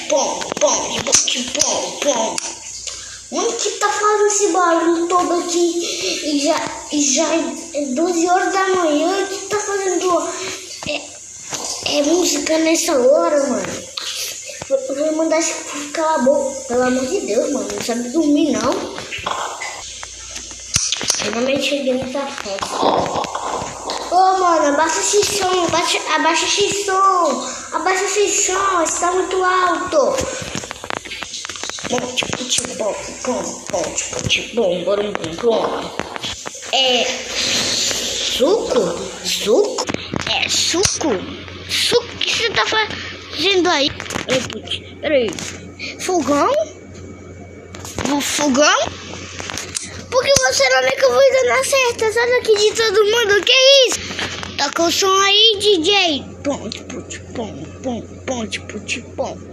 Pom, pom, pom, pom. Onde que tá fazendo esse barulho todo aqui? E já é 12 horas da manhã. O que tá fazendo? É música nessa hora, mano. Eu vou mandar esse calar a boca. Pelo amor de Deus, mano. Não sabe dormir, não. Finalmente cheguei nessa festa. Ô, mano, abaixa esse som. Abaixa esse som. Abaixa esse som. Está muito alto. É suco? Suco? É suco? Suco? O que você tá fazendo aí? Peraí. Fogão? Fogão? Por que você não é que eu vou dar certa? Sai daqui de todo mundo. O que é isso? Toca o som aí, DJ. Ponte, ponte, ponte, ponte, ponte, ponte.